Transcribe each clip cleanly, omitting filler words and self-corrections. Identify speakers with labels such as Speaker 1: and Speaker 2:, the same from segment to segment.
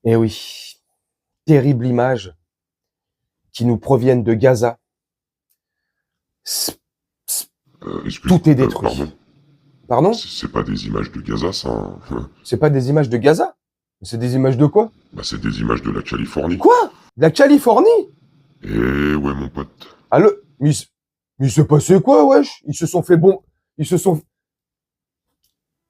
Speaker 1: Eh oui, terrible image qui nous proviennent de Gaza. S- Tout est détruit.
Speaker 2: Pardon.
Speaker 1: Pardon?
Speaker 2: C'est pas des images de Gaza, ça. Hein.
Speaker 1: C'est pas des images de Gaza? C'est des images de quoi?
Speaker 2: Bah, c'est des images de la Californie.
Speaker 1: Quoi? De la Californie?
Speaker 2: Eh ouais, mon pote.
Speaker 1: Allô? Mais il s'est passé quoi, wesh? Ils se sont fait bon. Ils se sont...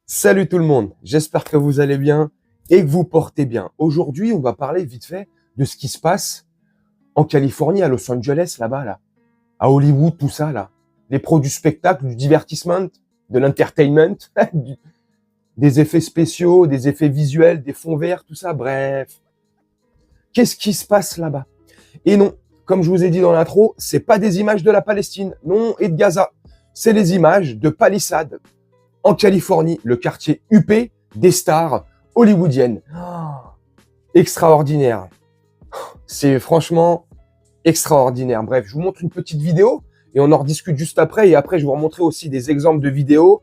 Speaker 1: Salut tout le monde. J'espère que vous allez bien et que vous portez bien. Aujourd'hui, on va parler vite fait de ce qui se passe en Californie, à Los Angeles, là-bas, là. À Hollywood, tout ça, là. Les pros du spectacle, du divertissement, de l'entertainment, des effets spéciaux, des effets visuels, des fonds verts, tout ça, bref. Qu'est-ce qui se passe là-bas? Et non, comme je vous ai dit dans l'intro, c'est pas des images de la Palestine, non, et de Gaza. C'est les images de Palisade, en Californie, le quartier huppé des stars hollywoodiennes. Oh, extraordinaire. C'est franchement extraordinaire. Bref, je vous montre une petite vidéo et on en rediscute juste après. Et après, je vais vous montrer aussi des exemples de vidéos.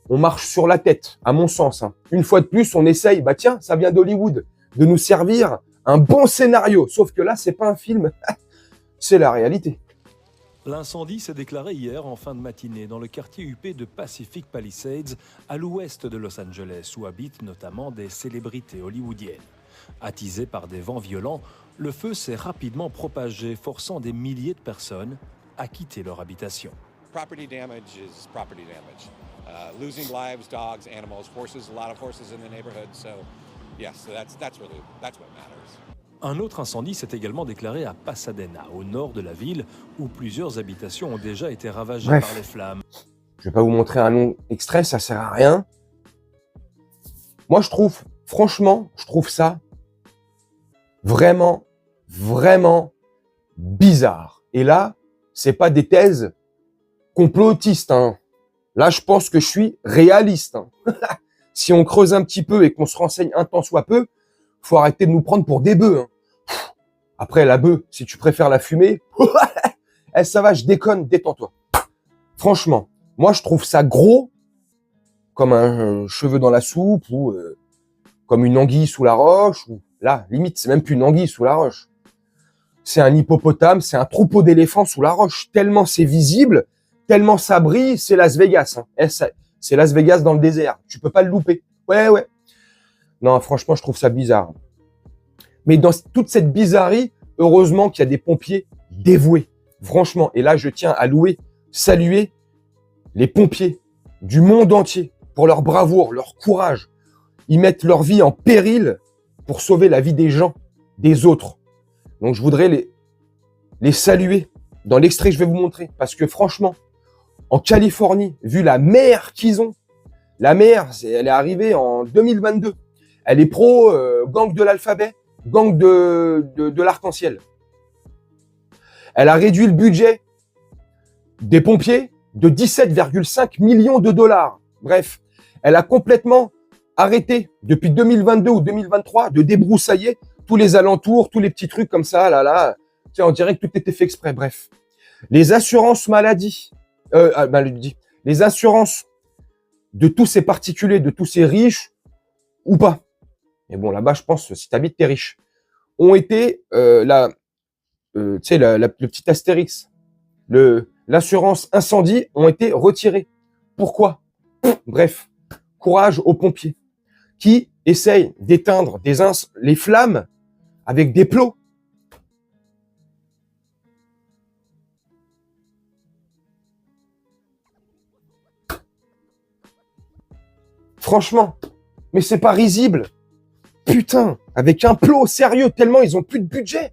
Speaker 1: On marche sur la tête, à mon sens. Hein. Une fois de plus, on essaye, bah tiens, ça vient d'Hollywood, de nous servir un bon scénario. Sauf que là, c'est pas un film, c'est la réalité.
Speaker 3: L'incendie s'est déclaré hier en fin de matinée dans le quartier huppé de Pacific Palisades, à l'ouest de Los Angeles, où habitent notamment des célébrités hollywoodiennes. Attisé par des vents violents, le feu s'est rapidement propagé, forçant des milliers de personnes à quitter leur habitation.
Speaker 4: Property damage is property damage. Losing lives, dogs, animals, horses, a lot of horses in the neighborhood. So, yes, that's what matters.
Speaker 3: Un autre incendie s'est également déclaré à Pasadena, au nord de la ville, où plusieurs habitations ont déjà été ravagées par les flammes.
Speaker 1: Je vais pas vous montrer un long extrait, ça sert à rien. Moi, franchement, je trouve ça vraiment bizarre. Et là, c'est pas des thèses complotistes. Hein. Là, je pense que je suis réaliste. Hein. Si on creuse un petit peu et qu'on se renseigne un tant soit peu, faut arrêter de nous prendre pour des bœufs. Hein. Après, la bœuf, si tu préfères la fumer, ça va, je déconne, détends-toi. Franchement, moi, je trouve ça gros, comme un cheveu dans la soupe, ou comme une anguille sous la roche, ou là, limite, c'est même plus une anguille sous la roche. C'est un hippopotame, c'est un troupeau d'éléphants sous la roche. Tellement c'est visible, tellement ça brille, c'est Las Vegas. Hein. C'est Las Vegas dans le désert. Tu peux pas le louper. Ouais. Non, franchement, je trouve ça bizarre. Mais dans toute cette bizarrerie, heureusement qu'il y a des pompiers dévoués. Franchement. Et là, je tiens à saluer les pompiers du monde entier pour leur bravoure, leur courage. Ils mettent leur vie en péril pour sauver la vie des gens, des autres. Donc, je voudrais les saluer dans l'extrait que je vais vous montrer. Parce que franchement, en Californie, vu la mer qu'ils ont, la mer, elle est arrivée en 2022. Elle est pro gang de l'alphabet, gang de l'arc-en-ciel. Elle a réduit le budget des pompiers de 17,5 millions de dollars. Bref, elle a complètement arrêté depuis 2022 ou 2023 de débroussailler tous les alentours, tous les petits trucs comme ça, là. Tu sais, on dirait que tout était fait exprès. Bref, les assurances maladie, les assurances de tous ces particuliers, de tous ces riches ou pas. Mais bon, là-bas, je pense, si t'habites, t'es riche. Ont été, le petit astérix, l'assurance incendie ont été retirés. Pourquoi? Bref, courage aux pompiers qui essayent d'éteindre les flammes avec des plots. Franchement, mais c'est pas risible. Putain, avec un plot sérieux, tellement ils ont plus de budget,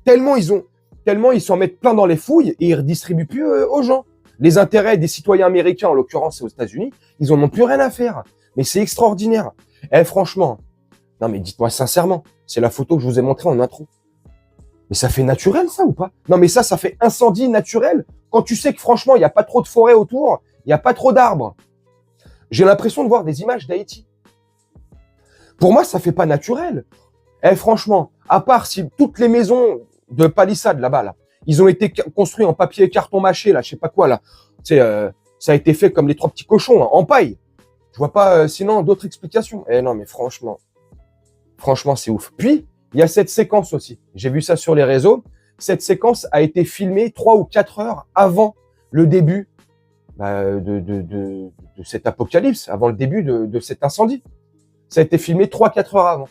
Speaker 1: tellement ils s'en mettent plein dans les fouilles et ils redistribuent plus aux gens. Les intérêts des citoyens américains, en l'occurrence aux États-Unis, ils en ont plus rien à faire. Mais c'est extraordinaire. Franchement, non mais dites-moi sincèrement, c'est la photo que je vous ai montrée en intro. Mais ça fait naturel ça ou pas? Non mais ça fait incendie naturel quand tu sais que franchement il n'y a pas trop de forêt autour, il n'y a pas trop d'arbres. J'ai l'impression de voir des images d'Haïti. Pour moi, ça fait pas naturel. Franchement, à part si toutes les maisons de palissade là-bas, là, ils ont été construits en papier carton mâché, là, je sais pas quoi, là. Tu sais, ça a été fait comme les 3 petits cochons, hein, en paille. Je vois pas sinon d'autres explications. Non, mais franchement, Franchement, c'est ouf. Puis, il y a cette séquence aussi. J'ai vu ça sur les réseaux. Cette séquence a été filmée 3 ou 4 heures avant le début de cet apocalypse, avant le début de cet incendie. Ça a été filmé 3-4 heures avant.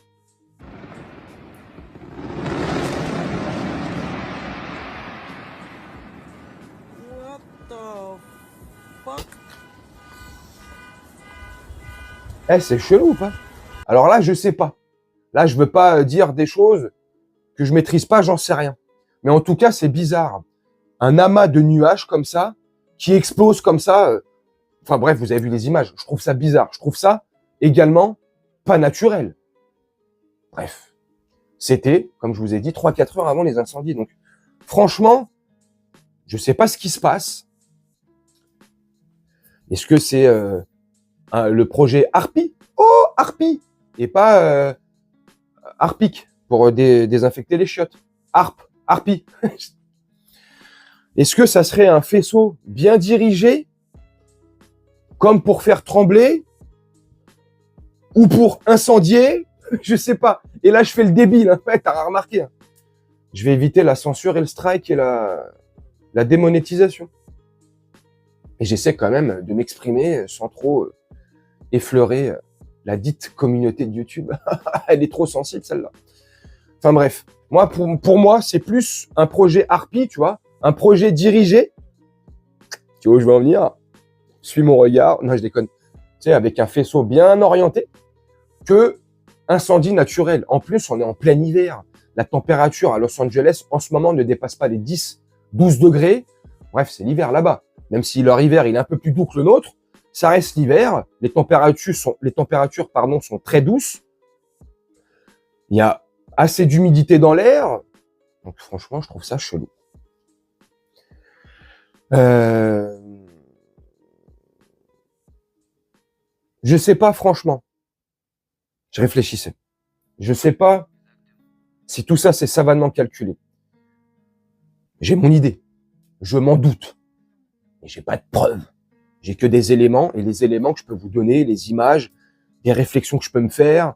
Speaker 5: What the fuck?
Speaker 1: Eh, c'est chelou ou pas? Alors là, je sais pas. Là, je veux pas dire des choses que je maîtrise pas, j'en sais rien. Mais en tout cas, c'est bizarre. Un amas de nuages comme ça, qui explose comme ça. Enfin bref, vous avez vu les images. Je trouve ça bizarre. Je trouve ça également pas naturel. Bref. C'était, comme je vous ai dit, 3-4 heures avant les incendies. Donc, franchement, je sais pas ce qui se passe. Est-ce que c'est le projet Harpy? Oh, Harpy! Et pas Harpic pour désinfecter les chiottes. Harpy. Est-ce que ça serait un faisceau bien dirigé, comme pour faire trembler, ou pour incendier? Je sais pas. Et là, je fais le débile. Hein. Ouais, t'as remarqué. Hein. Je vais éviter la censure et le strike et la démonétisation. Et j'essaie quand même de m'exprimer sans trop effleurer la dite communauté de YouTube. Elle est trop sensible, celle-là. Enfin bref. Moi, pour moi, c'est plus un projet Harpy, tu vois. Un projet dirigé. Tu vois où je veux en venir? Suis mon regard. Non, je déconne. Tu sais, avec un faisceau bien orienté. Que incendie naturel. En plus, on est en plein hiver. La température à Los Angeles, en ce moment, ne dépasse pas les 10, 12 degrés. Bref, c'est l'hiver là-bas. Même si leur hiver, il est un peu plus doux que le nôtre, ça reste l'hiver. Les températures sont très douces. Il y a assez d'humidité dans l'air. Donc, franchement, je trouve ça chelou. Je sais pas, franchement. Je réfléchissais. Je sais pas si tout ça, c'est savamment calculé. J'ai mon idée. Je m'en doute. Mais j'ai pas de preuves. J'ai que des éléments, et les éléments que je peux vous donner, les images, des réflexions que je peux me faire,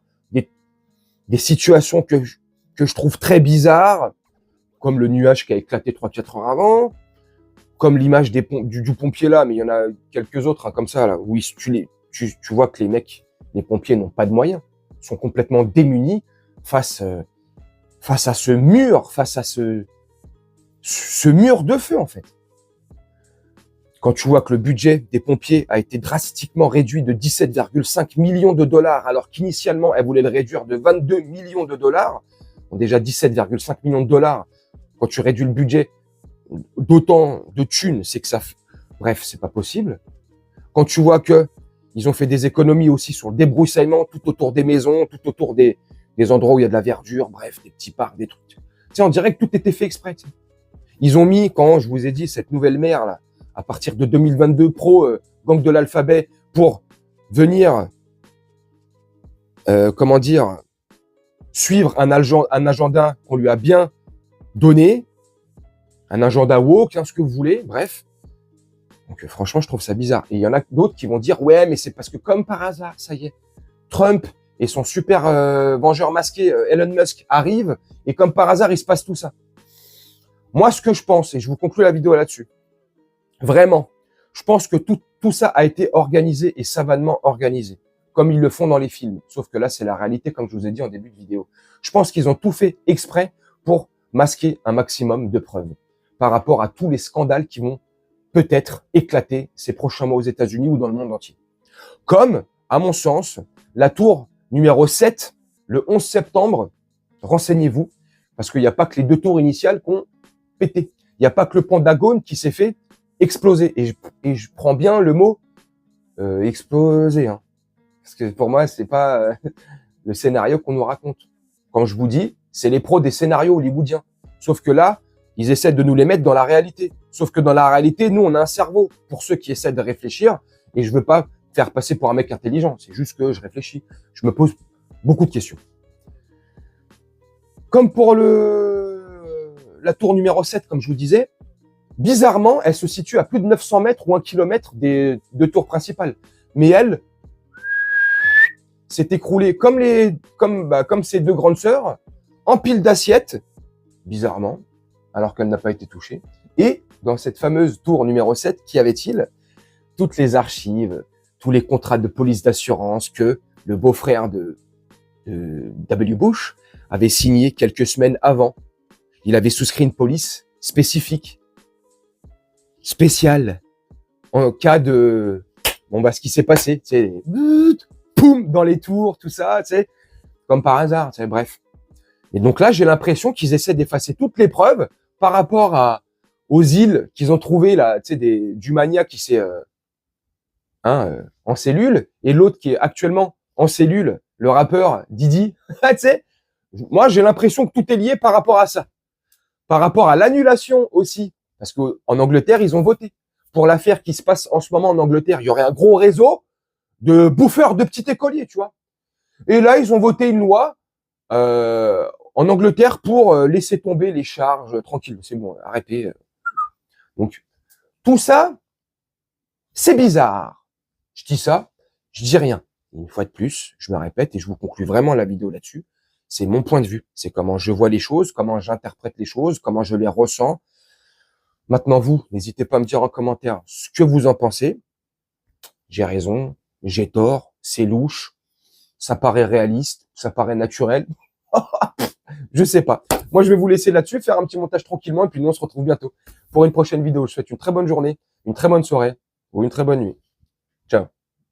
Speaker 1: des situations que je trouve très bizarres, comme le nuage qui a éclaté 3-4 heures avant, comme l'image du pompier là, mais il y en a quelques autres hein, comme ça, là, où tu vois que les pompiers n'ont pas de moyens, sont complètement démunis face à ce mur, face à ce mur de feu en fait. Quand tu vois que le budget des pompiers a été drastiquement réduit de 17,5 millions de dollars, alors qu'initialement, elle voulait le réduire de 22 millions de dollars. Bon, déjà 17,5 millions de dollars, quand tu réduis le budget d'autant de thunes, c'est que ça... Bref, c'est pas possible. Quand tu vois que ils ont fait des économies aussi sur le débroussaillement tout autour des maisons, tout autour des endroits où il y a de la verdure, bref, des petits parcs, des trucs. Tu sais, on dirait que tout était fait exprès. Tu sais. Ils ont mis, quand je vous ai dit, cette nouvelle maire là, à partir de 2022, gang de l'alphabet, pour venir, suivre un agenda qu'on lui a bien donné, un agenda woke, hein, ce que vous voulez, bref. Donc franchement, je trouve ça bizarre. Et il y en a d'autres qui vont dire, ouais, mais c'est parce que comme par hasard, ça y est, Trump et son super vengeur masqué, Elon Musk, arrivent, et comme par hasard, il se passe tout ça. Moi, ce que je pense, et je vous conclue la vidéo là-dessus, vraiment, je pense que tout ça a été organisé et savamment organisé, comme ils le font dans les films. Sauf que là, c'est la réalité, comme je vous ai dit en début de vidéo. Je pense qu'ils ont tout fait exprès pour masquer un maximum de preuves par rapport à tous les scandales qui vont peut-être éclater ces prochains mois aux États-Unis ou dans le monde entier. Comme, à mon sens, la tour numéro 7, le 11 septembre, renseignez-vous, parce qu'il n'y a pas que les 2 tours initiales qui ont pété. Il n'y a pas que le Pentagone qui s'est fait exploser. Et je prends bien le mot exploser. Hein. Parce que pour moi, c'est pas le scénario qu'on nous raconte. Quand je vous dis, c'est les pros des scénarios hollywoodiens. Sauf que là, ils essaient de nous les mettre dans la réalité. Sauf que dans la réalité, nous, on a un cerveau. Pour ceux qui essaient de réfléchir, et je veux pas faire passer pour un mec intelligent. C'est juste que je réfléchis. Je me pose beaucoup de questions. Comme pour la tour numéro 7, comme je vous disais, bizarrement, elle se situe à plus de 900 mètres ou 1 kilomètre des 2 tours principales. Mais elle, s'est écroulé comme ses deux grandes sœurs, en pile d'assiettes, bizarrement, alors qu'elle n'a pas été touchée. Et dans cette fameuse tour numéro 7, qu'y avait-il? Toutes les archives, tous les contrats de police d'assurance que le beau-frère de W. Bush avait signé quelques semaines avant. Il avait souscrit une police spécifique, spéciale, en cas de... ce qui s'est passé, tu sais, poum, dans les tours, tout ça, tu sais, comme par hasard, tu sais, bref. Et donc là, j'ai l'impression qu'ils essaient d'effacer toutes les preuves par rapport aux îles qu'ils ont trouvées, là, tu sais, du mania qui s'est en cellule, et l'autre qui est actuellement en cellule, le rappeur Didi, tu sais. Moi, j'ai l'impression que tout est lié par rapport à ça. Par rapport à l'annulation aussi, parce qu'en Angleterre, ils ont voté. Pour l'affaire qui se passe en ce moment en Angleterre, il y aurait un gros réseau de bouffeurs de petits écoliers, tu vois. Et là, ils ont voté une loi en Angleterre pour laisser tomber les charges tranquille. C'est bon, arrêtez. Donc, tout ça, c'est bizarre. Je dis ça, je dis rien. Une fois de plus, je me répète et je vous conclue vraiment la vidéo là-dessus. C'est mon point de vue. C'est comment je vois les choses, comment j'interprète les choses, comment je les ressens. Maintenant, vous, n'hésitez pas à me dire en commentaire ce que vous en pensez. J'ai raison, j'ai tort, c'est louche, ça paraît réaliste, ça paraît naturel. Je sais pas. Moi, je vais vous laisser là-dessus, faire un petit montage tranquillement, et puis nous, on se retrouve bientôt pour une prochaine vidéo. Je vous souhaite une très bonne journée, une très bonne soirée ou une très bonne nuit. Ciao.